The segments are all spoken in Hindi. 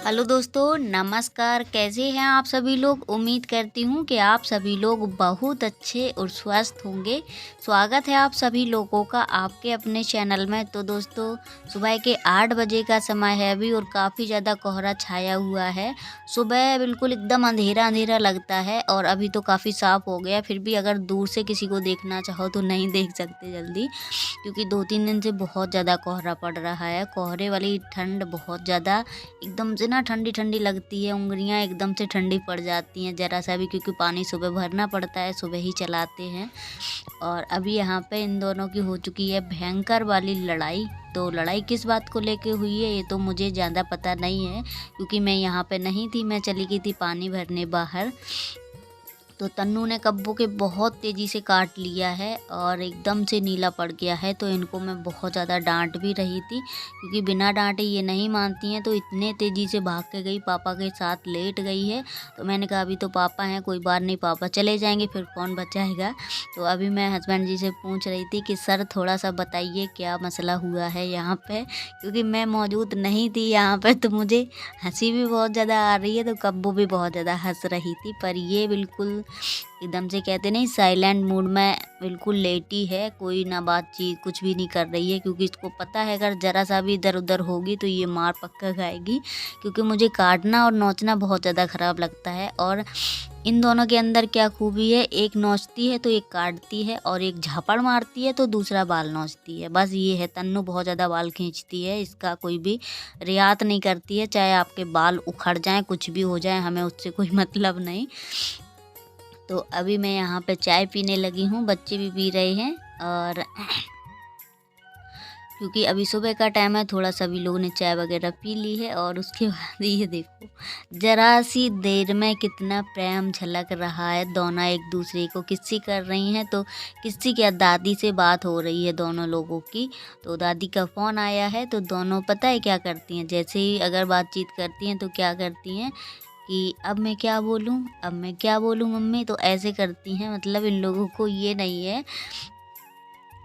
हेलो दोस्तों, नमस्कार। कैसे हैं आप सभी लोग? उम्मीद करती हूँ कि आप सभी लोग बहुत अच्छे और स्वस्थ होंगे। स्वागत है आप सभी लोगों का आपके अपने चैनल में। तो दोस्तों, सुबह के 8 बजे का समय है अभी और काफ़ी ज़्यादा कोहरा छाया हुआ है। सुबह बिल्कुल एकदम अंधेरा अंधेरा लगता है और अभी तो काफ़ी साफ़ हो गया। फिर भी अगर दूर से किसी को देखना चाहो तो नहीं देख सकते जल्दी, क्योंकि 2-3 दिन से बहुत ज़्यादा कोहरा पड़ रहा है। कोहरे वाली ठंड बहुत ज़्यादा एकदम से ना ठंडी-ठंडी लगती है, उँगलियाँ एकदम से ठंडी पड़ जाती हैं ज़रा-सा भी, क्योंकि पानी सुबह भरना पड़ता है, सुबह ही चलाते हैं। और अभी यहाँ पे इन दोनों की हो चुकी है भयंकर वाली लड़ाई। तो लड़ाई किस बात को लेके हुई है ये तो मुझे ज़्यादा पता नहीं है, क्योंकि मैं यहाँ पे नहीं थी, मैं चली गई थी पानी भरने बाहर। तो तन्नू ने कब्बू के बहुत तेज़ी से काट लिया है और एकदम से नीला पड़ गया है। तो इनको मैं बहुत ज़्यादा डांट भी रही थी, क्योंकि बिना डांटे ये नहीं मानती हैं। तो इतने तेज़ी से भाग के गई, पापा के साथ लेट गई है। तो मैंने कहा अभी तो पापा हैं, कोई बात नहीं, पापा चले जाएंगे फिर कौन बचाएगा। तो अभी मैं हस्बैंड जी से पूछ रही थी कि सर थोड़ा सा बताइए क्या मसला हुआ है यहाँ पे, क्योंकि मैं मौजूद नहीं थी यहाँ पे। तो मुझे हंसी भी बहुत ज़्यादा आ रही है, तो कब्बू भी बहुत ज़्यादा हंस रही थी। पर ये बिल्कुल एकदम से कहते नहीं साइलेंट मूड में बिल्कुल लेटी है, कोई ना बातचीत कुछ भी नहीं कर रही है, क्योंकि इसको पता है अगर ज़रा सा भी इधर उधर होगी तो ये मार पक्का खाएगी। क्योंकि मुझे काटना और नोचना बहुत ज़्यादा ख़राब लगता है। और इन दोनों के अंदर क्या खूबी है, एक नोचती है तो एक काटती है, और एक झापड़ मारती है तो दूसरा बाल नोचती है। बस ये है, तन्नू बहुत ज़्यादा बाल खींचती है, इसका कोई भी रियात नहीं करती है। चाहे आपके बाल उखड़ जाएं, कुछ भी हो जाए, हमें उससे कोई मतलब नहीं। तो अभी मैं यहाँ पे चाय पीने लगी हूँ, बच्चे भी पी रहे हैं। और क्योंकि अभी सुबह का टाइम है, थोड़ा सभी लोगों ने चाय वगैरह पी ली है। और उसके बाद ये देखो, ज़रा सी देर में कितना प्रेम झलक रहा है। दोनों एक दूसरे को किस्सी कर रही हैं। तो किस्सी क्या, दादी से बात हो रही है दोनों लोगों की। तो दादी का फ़ोन आया है, तो दोनों पता है क्या करती हैं, जैसे ही अगर बातचीत करती हैं तो क्या करती हैं कि अब मैं क्या बोलूँ, अब मैं क्या बोलूँ मम्मी। तो ऐसे करती हैं। मतलब इन लोगों को ये नहीं है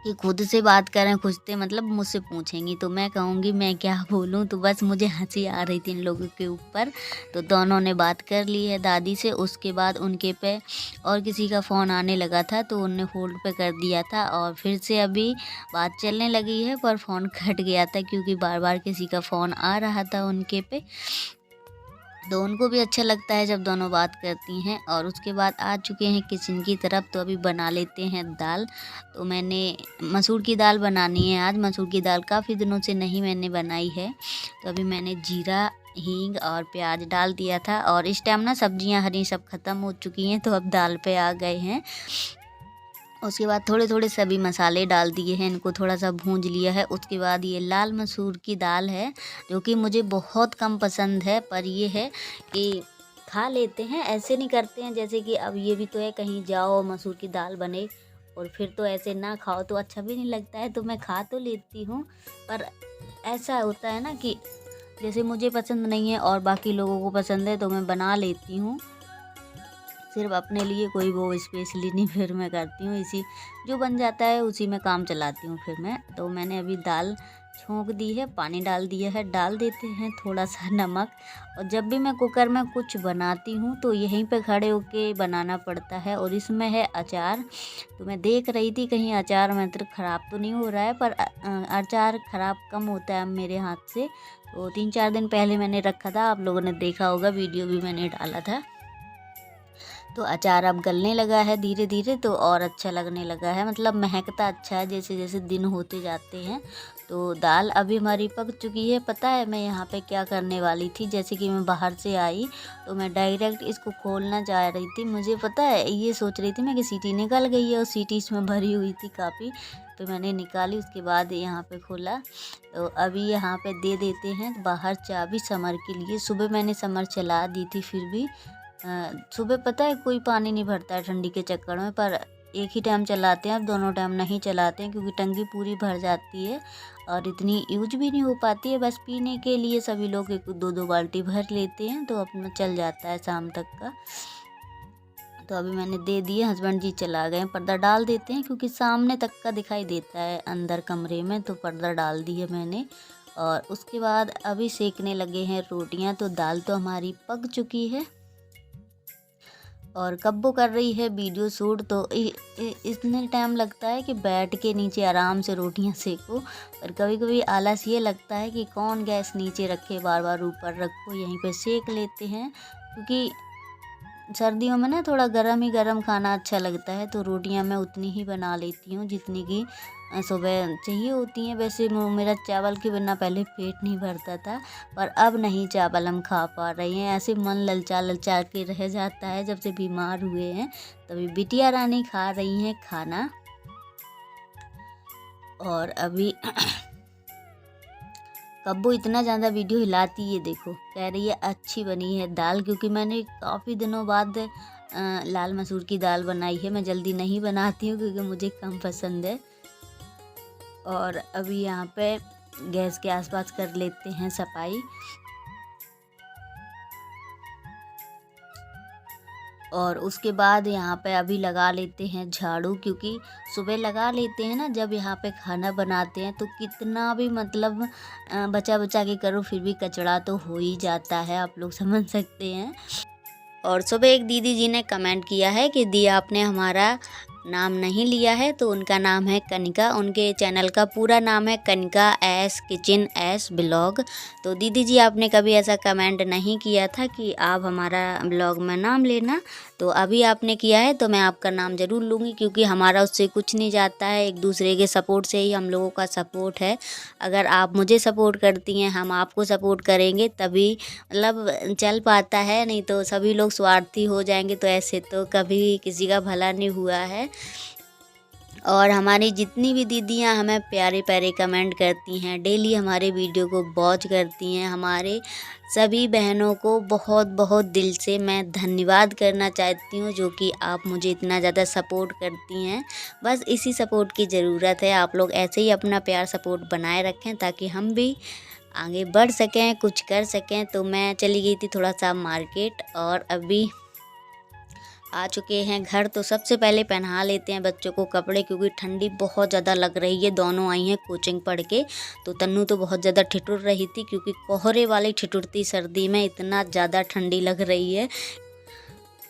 कि खुद से बात करें, खुद से मतलब मुझसे पूछेंगी तो मैं कहूँगी मैं क्या बोलूँ। तो बस मुझे हंसी आ रही थी इन लोगों के ऊपर। तो दोनों ने बात कर ली है दादी से। उसके बाद उनके पे और किसी का फ़ोन आने लगा था, तो उनने होल्ड पे कर दिया था और फिर से अभी बात चलने लगी है। पर फ़ोन कट गया था, क्योंकि बार बार किसी का फ़ोन आ रहा था उनके पे। तो उनको भी अच्छा लगता है जब दोनों बात करती हैं। और उसके बाद आ चुके हैं किचन की तरफ, तो अभी बना लेते हैं दाल। तो मैंने मसूर की दाल बनानी है आज। मसूर की दाल काफ़ी दिनों से नहीं मैंने बनाई है। तो अभी मैंने जीरा, हींग और प्याज डाल दिया था। और इस टाइम ना सब्जियां हरी सब ख़त्म हो चुकी हैं, तो अब दाल पे आ गए हैं। उसके बाद थोड़े थोड़े सभी मसाले डाल दिए हैं, इनको थोड़ा सा भूंज लिया है। उसके बाद ये लाल मसूर की दाल है, जो कि मुझे बहुत कम पसंद है। पर ये है कि खा लेते हैं, ऐसे नहीं करते हैं जैसे कि अब ये भी तो है कहीं जाओ मसूर की दाल बने और फिर तो ऐसे ना खाओ तो अच्छा भी नहीं लगता है। तो मैं खा तो लेती हूँ, पर ऐसा होता है ना कि जैसे मुझे पसंद नहीं है और बाकी लोगों को पसंद है, तो मैं बना लेती हूँ। सिर्फ अपने लिए कोई वो स्पेशली नहीं फिर मैं करती हूँ, इसी जो बन जाता है उसी में काम चलाती हूँ फिर मैं। तो मैंने अभी दाल छोंक दी है, पानी डाल दिया है, डाल देते हैं थोड़ा सा नमक। और जब भी मैं कुकर में कुछ बनाती हूँ तो यहीं पे खड़े होके बनाना पड़ता है। और इसमें है अचार। तो मैं देख रही थी कहीं अचार मतलब ख़राब तो नहीं हो रहा है, पर अचार ख़राब कम होता है अब मेरे हाथ से। तो 3-4 दिन पहले मैंने रखा था, आप लोगों ने देखा होगा, वीडियो भी मैंने डाला था। तो अचार अब गलने लगा है धीरे धीरे, तो और अच्छा लगने लगा है, मतलब महकता अच्छा है जैसे जैसे दिन होते जाते हैं। तो दाल अभी हमारी पक चुकी है। पता है मैं यहाँ पे क्या करने वाली थी, जैसे कि मैं बाहर से आई तो मैं डायरेक्ट इसको खोलना चाह रही थी। मुझे पता है ये सोच रही थी मैं कि सीटी निकल गई है, और सीटी इसमें भरी हुई थी काफ़ी। तो मैंने निकाली, उसके बाद यहाँ पे खोला। तो अभी यहाँ पे दे देते हैं बाहर चाबी समर के लिए। सुबह मैंने समर चला दी थी, फिर भी सुबह पता है कोई पानी नहीं भरता है ठंडी के चक्कर में। पर एक ही टाइम चलाते हैं, अब दोनों टाइम नहीं चलाते हैं, क्योंकि टंकी पूरी भर जाती है और इतनी यूज भी नहीं हो पाती है। बस पीने के लिए सभी लोग 1-2 बाल्टी भर लेते हैं, तो अपना चल जाता है शाम तक का। तो अभी मैंने दे दिए, हस्बैंड जी चला गए। पर्दा डाल देते हैं क्योंकि सामने तक का दिखाई देता है अंदर कमरे में, तो पर्दा डाल दिया मैंने। और उसके बाद अभी सेकने लगे हैं रोटियां। तो दाल तो हमारी पक चुकी है और कब्बो कर रही है वीडियो शूट। तो इतने टाइम लगता है कि बैठ के नीचे आराम से रोटियां सेको, पर कभी कभी आलस ये लगता है कि कौन गैस नीचे रखे, बार बार ऊपर रखो, यहीं पे सेक लेते हैं। क्योंकि सर्दियों में ना थोड़ा गरम ही गरम खाना अच्छा लगता है। तो रोटियां मैं उतनी ही बना लेती हूँ जितनी की सुबह चाहिए होती हैं। वैसे मेरा चावल के बिना पहले पेट नहीं भरता था, पर अब नहीं चावल हम खा पा रहे हैं। ऐसे मन ललचा ललचा के रह जाता है। जब से बीमार हुए हैं तभी बिटिया रानी खा रही हैं खाना। और अभी कब्बू इतना ज़्यादा वीडियो हिलाती है, देखो कह रही है अच्छी बनी है दाल। क्योंकि मैंने काफ़ी दिनों बाद लाल मसूर की दाल बनाई है। मैं जल्दी नहीं बनाती हूँ क्योंकि मुझे कम पसंद है। और अभी यहाँ पे गैस के आसपास कर लेते हैं सफाई। और उसके बाद यहाँ पे अभी लगा लेते हैं झाड़ू। क्योंकि सुबह लगा लेते हैं ना, जब यहाँ पे खाना बनाते हैं तो कितना भी मतलब बचा बचा के करो फिर भी कचरा तो हो ही जाता है, आप लोग समझ सकते हैं। और सुबह एक दीदी जी ने कमेंट किया है कि दी आपने हमारा नाम नहीं लिया है। तो उनका नाम है कनिका, उनके चैनल का पूरा नाम है Kanika S kitchen S blog. तो दीदी जी आपने कभी ऐसा कमेंट नहीं किया था कि आप हमारा ब्लॉग में नाम लेना, तो अभी आपने किया है तो मैं आपका नाम ज़रूर लूँगी। क्योंकि हमारा उससे कुछ नहीं जाता है, एक दूसरे के सपोर्ट से ही हम लोगों का सपोर्ट है। अगर आप मुझे सपोर्ट करती हैं, हम आपको सपोर्ट करेंगे तभी मतलब चल पाता है, नहीं तो सभी लोग स्वार्थी हो जाएंगे तो ऐसे तो कभी किसी का भला नहीं हुआ है। और हमारी जितनी भी दीदियां हमें प्यारे प्यारे कमेंट करती हैं, डेली हमारे वीडियो को वॉच करती हैं, हमारे सभी बहनों को बहुत बहुत दिल से मैं धन्यवाद करना चाहती हूँ, जो कि आप मुझे इतना ज़्यादा सपोर्ट करती हैं। बस इसी सपोर्ट की ज़रूरत है, आप लोग ऐसे ही अपना प्यार सपोर्ट बनाए रखें ताकि हम भी आगे बढ़ सकें, कुछ कर सकें। तो मैं चली गई थी थोड़ा सा मार्केट और अभी आ चुके हैं घर। तो सबसे पहले पहना लेते हैं बच्चों को कपड़े, क्योंकि ठंडी बहुत ज़्यादा लग रही है। दोनों आई हैं कोचिंग पढ़ के, तो तन्नू तो बहुत ज़्यादा ठिठुर रही थी क्योंकि कोहरे वाली ठिठुरती सर्दी में इतना ज़्यादा ठंडी लग रही है।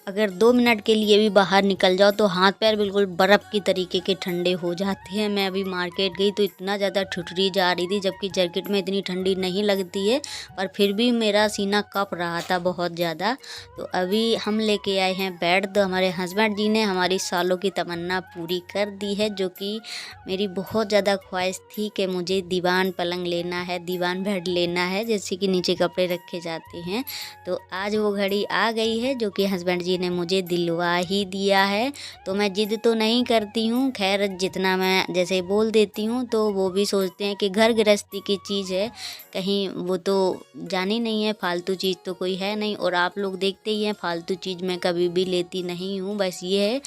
अगर 2 मिनट के लिए भी बाहर निकल जाओ तो हाथ पैर बिल्कुल बर्फ़ की तरीके के ठंडे हो जाते हैं। मैं अभी मार्केट गई तो इतना ज़्यादा ठिठुरी जा रही थी, जबकि जैकेट में इतनी ठंडी नहीं लगती है, पर फिर भी मेरा सीना कँप रहा था बहुत ज़्यादा। तो अभी हम लेके आए हैं बेड। तो हमारे हस्बैंड जी ने हमारी सालों की तमन्ना पूरी कर दी है, जो कि मेरी बहुत ज़्यादा ख्वाहिश थी कि मुझे दीवान पलंग लेना है, दीवान बेड लेना है, जैसे कि नीचे कपड़े रखे जाते हैं। तो आज वो घड़ी आ गई है जो कि हस्बैंड जी ने मुझे दिलवा ही दिया है। तो मैं जिद तो नहीं करती हूँ, खैर जितना मैं जैसे बोल देती हूँ तो वो भी सोचते हैं कि घर गृहस्थी की चीज़ है, कहीं वो तो जानी नहीं है, फालतू चीज़ तो कोई है नहीं। और आप लोग देखते ही हैं फालतू चीज़ मैं कभी भी लेती नहीं हूँ, बस ये है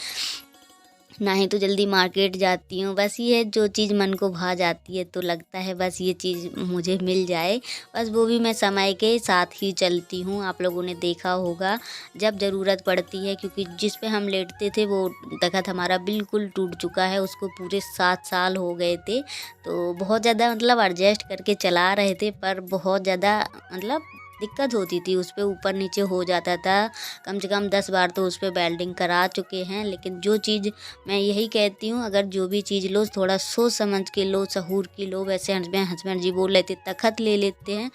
ना ही तो जल्दी मार्केट जाती हूँ। बस ये है जो चीज़ मन को भा जाती है तो लगता है बस ये चीज़ मुझे मिल जाए, बस वो भी मैं समय के साथ ही चलती हूँ। आप लोगों ने देखा होगा जब ज़रूरत पड़ती है, क्योंकि जिस पे हम लेटते थे वो तख़्त हमारा बिल्कुल टूट चुका है, उसको पूरे 7 साल हो गए थे। तो बहुत ज़्यादा मतलब एडजस्ट करके चला रहे थे, पर बहुत ज़्यादा मतलब दिक्कत होती थी, उस पे ऊपर नीचे हो जाता था। कम से कम 10 बार तो उस पे वेल्डिंग करा चुके हैं। लेकिन जो चीज़ मैं यही कहती हूँ, अगर जो भी चीज़ लो थोड़ा सोच समझ के लो, सहूर की लो। वैसे हस्बैंड जी बोल रहे थे तख़्त ले लेते हैं,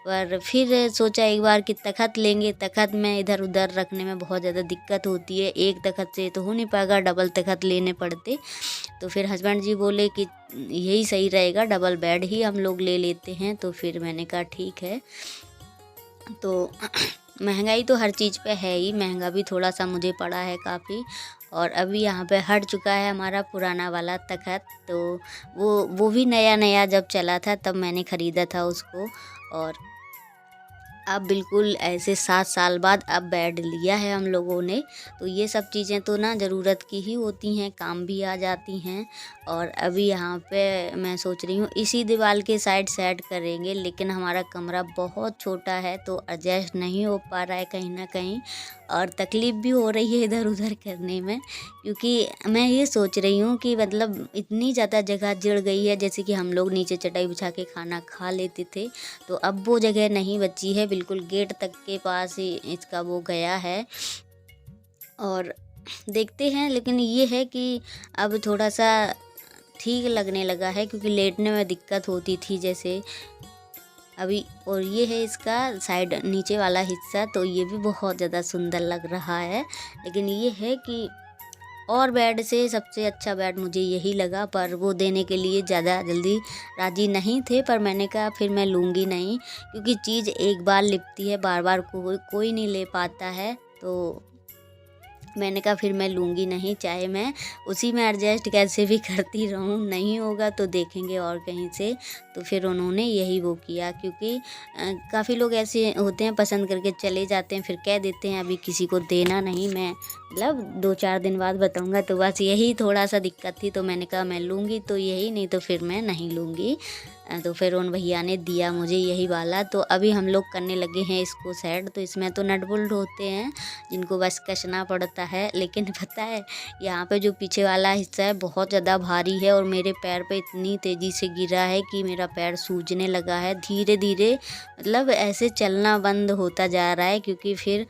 पर फिर सोचा एक बार कि तख़्त लेंगे। तख़्त में इधर उधर रखने में बहुत ज़्यादा दिक्कत होती है, एक तख़्त से तो हो नहीं पाएगा, डबल तख़्त लेने पड़ते। तो फिर हस्बैंड जी बोले कि यही सही रहेगा, डबल बेड ही हम लोग ले लेते हैं। तो फिर मैंने कहा ठीक है। तो महंगाई तो हर चीज़ पे है ही, महंगा भी थोड़ा सा मुझे पड़ा है काफ़ी। और अभी यहाँ पे हट चुका है हमारा पुराना वाला तख़्त। तो वो भी नया नया जब चला था तब मैंने ख़रीदा था उसको। और अब बिल्कुल ऐसे 7 साल बाद अब बेड लिया है हम लोगों ने। तो ये सब चीज़ें तो ना ज़रूरत की ही होती हैं, काम भी आ जाती हैं। और अभी यहाँ पे मैं सोच रही हूँ इसी दीवार के साइड सेट करेंगे, लेकिन हमारा कमरा बहुत छोटा है तो एडजस्ट नहीं हो पा रहा है कहीं ना कहीं। और तकलीफ़ भी हो रही है इधर उधर करने में, क्योंकि मैं ये सोच रही हूँ कि मतलब इतनी ज़्यादा जगह जड़ गई है। जैसे कि हम लोग नीचे चटाई बिछा के खाना खा लेते थे, तो अब वो जगह नहीं बची है। बिल्कुल गेट तक के पास ही इसका वो गया है और देखते हैं। लेकिन ये है कि अब थोड़ा सा ठीक लगने लगा है, क्योंकि लेटने में दिक्कत होती थी जैसे अभी। और ये है इसका साइड नीचे वाला हिस्सा, तो ये भी बहुत ज़्यादा सुंदर लग रहा है। लेकिन ये है कि और बेड से सबसे अच्छा बेड मुझे यही लगा, पर वो देने के लिए ज़्यादा जल्दी राज़ी नहीं थे। पर मैंने कहा फिर मैं लूँगी नहीं, क्योंकि चीज़ एक बार लिपटी है, बार बार कोई नहीं ले पाता है। तो मैंने कहा फिर मैं लूँगी नहीं, चाहे मैं उसी में एडजस्ट कैसे भी करती रहूँ, नहीं होगा तो देखेंगे और कहीं से। तो फिर उन्होंने यही वो किया, क्योंकि काफ़ी लोग ऐसे होते हैं पसंद करके चले जाते हैं, फिर कह देते हैं अभी किसी को देना नहीं, मैं मतलब 2-4 दिन बाद बताऊँगा। तो बस यही थोड़ा सा दिक्कत थी, तो मैंने कहा मैं लूँगी तो यही, नहीं तो फिर मैं नहीं लूँगी। तो फिर उन भैया ने दिया मुझे यही वाला। तो अभी हम लोग करने लगे हैं इसको सेट। तो इसमें तो नट बोल्ट होते हैं जिनको बस कसना पड़ता है। लेकिन पता है यहाँ पे जो पीछे वाला हिस्सा है बहुत ज़्यादा भारी है, और मेरे पैर पे इतनी तेज़ी से गिरा है कि मेरा पैर सूजने लगा है धीरे धीरे। मतलब ऐसे चलना बंद होता जा रहा है, क्योंकि फिर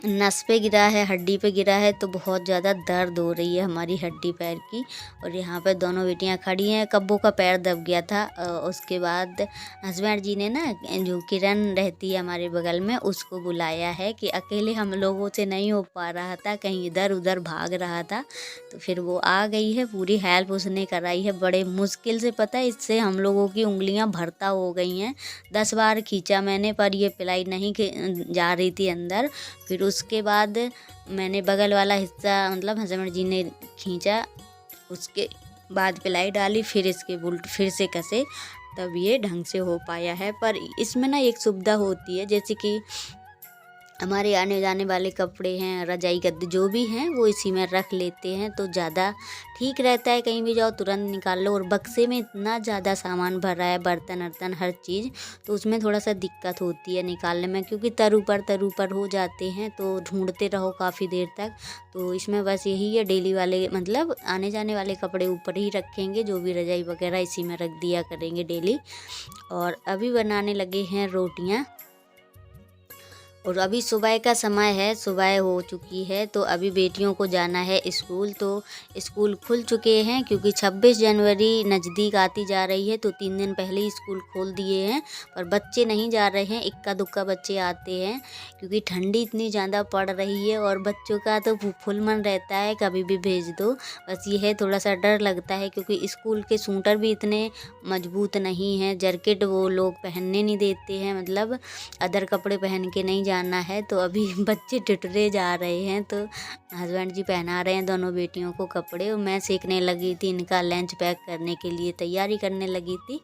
नस पे गिरा है, हड्डी पे गिरा है, तो बहुत ज़्यादा दर्द हो रही है हमारी हड्डी पैर की। और यहाँ पे दोनों बेटियाँ खड़ी हैं। कब्बो का पैर दब गया था। उसके बाद हस्बैंड जी ने ना जो किरण रहती है हमारे बगल में, उसको बुलाया है कि अकेले हम लोगों से नहीं हो पा रहा था, कहीं इधर उधर भाग रहा था। तो फिर वो आ गई है, पूरी हेल्प उसने कराई है बड़े मुश्किल से। पता है इससे हम लोगों की उंगलियाँ भरता हो गई हैं। 10 बार खींचा मैंने, पर ये पिलाई नहीं जा रही थी अंदर। फिर उसके बाद मैंने बगल वाला हिस्सा मतलब हस्बैंड जी ने खींचा, उसके बाद पिलाई डाली, फिर इसके बुल्ट फिर से कसे, तब ये ढंग से हो पाया है। पर इसमें ना एक सुविधा होती है, जैसे कि हमारे आने जाने वाले कपड़े हैं, रजाई गद्दे जो भी हैं, वो इसी में रख लेते हैं, तो ज़्यादा ठीक रहता है। कहीं भी जाओ तुरंत निकाल लो। और बक्से में इतना ज़्यादा सामान भरा है, बर्तन वर्तन हर चीज़, तो उसमें थोड़ा सा दिक्कत होती है निकालने में, क्योंकि तर ऊपर हो जाते हैं, तो ढूंढते रहो काफ़ी देर तक। तो इसमें बस यही है, डेली वाले मतलब आने जाने वाले कपड़े ऊपर ही रखेंगे, जो भी रजाई वगैरह इसी में रख दिया करेंगे डेली। और अभी बनाने लगे हैं रोटियाँ। और अभी सुबह का समय है, सुबह हो चुकी है। तो अभी बेटियों को जाना है स्कूल। तो स्कूल खुल चुके हैं, क्योंकि 26 जनवरी नज़दीक आती जा रही है, तो 3 दिन पहले ही स्कूल खोल दिए हैं। पर बच्चे नहीं जा रहे हैं, इक्का दुक्का बच्चे आते हैं, क्योंकि ठंडी इतनी ज़्यादा पड़ रही है। और बच्चों का तो फुल मन रहता है कभी भी भेज दो। बस ये है थोड़ा सा डर लगता है, क्योंकि स्कूल के सूटर भी इतने मजबूत नहीं हैं, जैकेट वो लोग पहनने नहीं देते हैं, मतलब अदर कपड़े पहन के नहीं जाना है। तो अभी बच्चे टुटरे जा रहे हैं, तो हस्बैंड जी पहना रहे हैं दोनों बेटियों को कपड़े, और मैं सीखने लगी थी, इनका लंच पैक करने के लिए तैयारी करने लगी थी,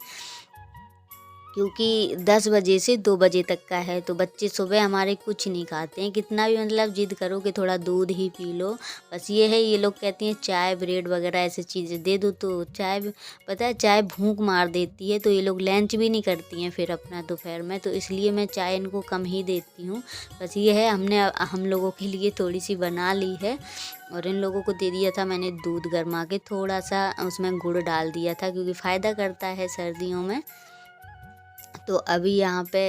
क्योंकि 10 बजे से 2 बजे तक का है। तो बच्चे सुबह हमारे कुछ नहीं खाते हैं, कितना भी मतलब जिद करो कि थोड़ा दूध ही पी लो। बस ये है, ये लोग कहती हैं चाय ब्रेड वगैरह ऐसी चीज़ें दे दो, तो चाय पता है चाय भूख मार देती है, तो ये लोग लंच भी नहीं करती हैं फिर अपना दोपहर में। तो इसलिए मैं चाय इनको कम ही देती हूँ। बस ये है, हमने हम लोगों के लिए थोड़ी सी बना ली है। और इन लोगों को दे दिया था मैंने दूध गर्मा के, थोड़ा सा उसमें गुड़ डाल दिया था, क्योंकि फ़ायदा करता है सर्दियों में। तो अभी यहाँ पे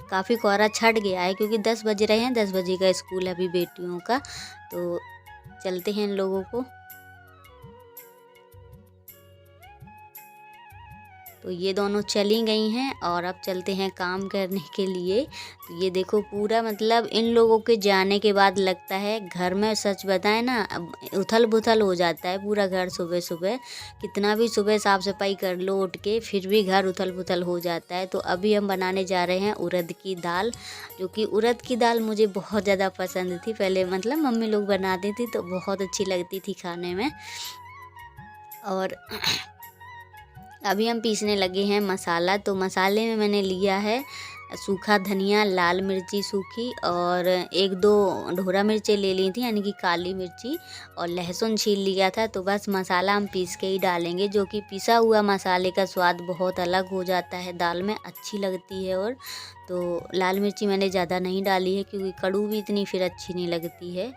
काफ़ी कोहरा छट गया है, क्योंकि 10 बज रहे हैं, 10 बजे का स्कूल है अभी बेटियों का। तो चलते हैं इन लोगों को। तो ये दोनों चली गई हैं, और अब चलते हैं काम करने के लिए। तो ये देखो पूरा मतलब इन लोगों के जाने के बाद लगता है घर में, सच बताएं ना, अब उथल पुथल हो जाता है पूरा घर। सुबह सुबह कितना भी सुबह साफ़ सफाई कर लो उठ के, फिर भी घर उथल पुथल हो जाता है। तो अभी हम बनाने जा रहे हैं उड़द की दाल, जो कि उड़द की दाल मुझे बहुत ज़्यादा पसंद थी पहले, मतलब मम्मी लोग बनाती थी तो बहुत अच्छी लगती थी खाने में। और अभी हम पीसने लगे हैं मसाला। तो मसाले में मैंने लिया है सूखा धनिया, लाल मिर्ची सूखी और 1-2 ढोरा मिर्ची ले ली थी, यानी कि काली मिर्ची, और लहसुन छील लिया था। तो बस मसाला हम पीस के ही डालेंगे, जो कि पिसा हुआ मसाले का स्वाद बहुत अलग हो जाता है, दाल में अच्छी लगती है। और तो लाल मिर्ची मैंने ज़्यादा नहीं डाली है, क्योंकि कड़ू भी इतनी फिर अच्छी नहीं लगती है।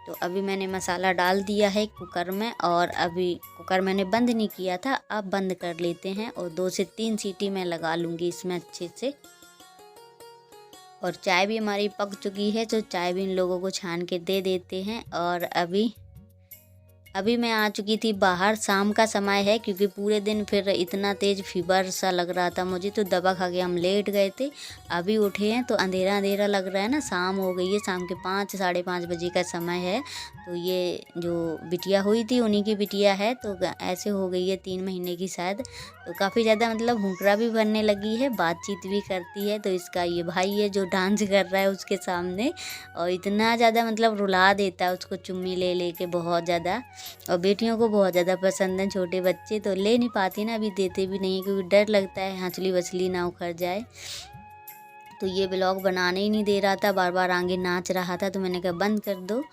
तो अभी मैंने मसाला डाल दिया है कुकर में, और अभी कुकर मैंने बंद नहीं किया था, अब बंद कर लेते हैं और 2 से 3 सीटी मैं लगा लूँगी इसमें अच्छे से। और चाय भी हमारी पक चुकी है, तो चाय भी इन लोगों को छान के दे देते हैं। और अभी मैं आ चुकी थी बाहर, शाम का समय है, क्योंकि पूरे दिन फिर इतना तेज़ फीवर सा लग रहा था मुझे, तो दवा खा के हम लेट गए थे। अभी उठे हैं तो अंधेरा अंधेरा लग रहा है ना, शाम हो गई है, शाम के 5 साढ़े 5 बजे का समय है। तो ये जो बिटिया हुई थी उन्हीं की बिटिया है, तो ऐसे हो गई है 3 महीने की शायद। तो काफ़ी ज़्यादा मतलब हुंकरा भी भरने लगी है, बातचीत भी करती है। तो इसका ये भाई है जो डांस कर रहा है उसके सामने, और इतना ज़्यादा मतलब रुला देता है उसको चुम्मी ले ले के बहुत ज़्यादा। और बेटियों को बहुत ज़्यादा पसंद है, छोटे बच्चे तो ले नहीं पाती ना, अभी देते भी नहीं, क्योंकि डर लगता है हंसली वसली ना उखड़ जाए। तो ये ब्लॉग बनाने ही नहीं दे रहा था, बार बार आगे नाच रहा था, तो मैंने कहा बंद कर दो।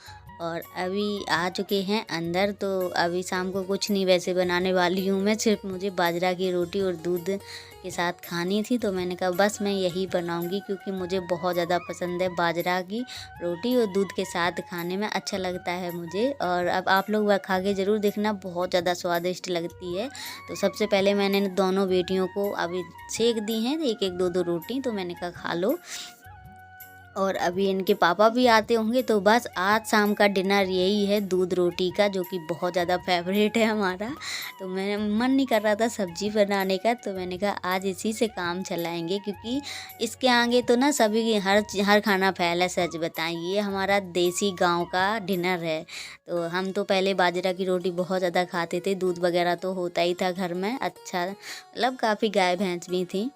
और अभी आ चुके हैं अंदर। तो अभी शाम को कुछ नहीं वैसे बनाने वाली हूँ मैं, सिर्फ मुझे बाजरा की रोटी और दूध के साथ खानी थी, तो मैंने कहा बस मैं यही बनाऊँगी, क्योंकि मुझे बहुत ज़्यादा पसंद है बाजरा की रोटी और दूध के साथ खाने में अच्छा लगता है मुझे। और अब आप लोग वह खा के ज़रूर देखना, बहुत ज़्यादा स्वादिष्ट लगती है। तो सबसे पहले मैंने दोनों बेटियों को अभी सेक दी हैं 1-1 2-2 रोटी, तो मैंने कहा खा लो। और अभी इनके पापा भी आते होंगे, तो बस आज शाम का डिनर यही है, दूध रोटी का, जो कि बहुत ज़्यादा फेवरेट है हमारा। तो मेरा मन नहीं कर रहा था सब्जी बनाने का, तो मैंने कहा आज इसी से काम चलाएंगे, क्योंकि इसके आगे तो ना सभी हर खाना फैल है। सच बताएं, ये हमारा देसी गांव का डिनर है। तो हम तो पहले बाजरा की रोटी बहुत ज़्यादा खाते थे, दूध वगैरह तो होता ही था घर में, अच्छा मतलब काफ़ी गाय भैंस भी थी।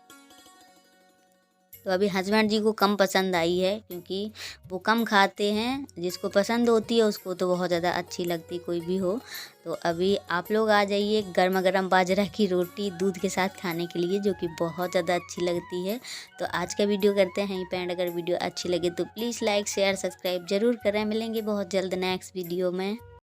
तो अभी हस्बैंड जी को कम पसंद आई है, क्योंकि वो कम खाते हैं, जिसको पसंद होती है उसको तो बहुत ज़्यादा अच्छी लगती कोई भी हो। तो अभी आप लोग आ जाइए गर्मा गर्म बाजरा की रोटी दूध के साथ खाने के लिए, जो कि बहुत ज़्यादा अच्छी लगती है। तो आज का वीडियो करते हैं यहीं पे एंड। अगर वीडियो अच्छी लगे तो प्लीज़ लाइक शेयर सब्सक्राइब ज़रूर करें। मिलेंगे बहुत जल्द नेक्स्ट वीडियो में।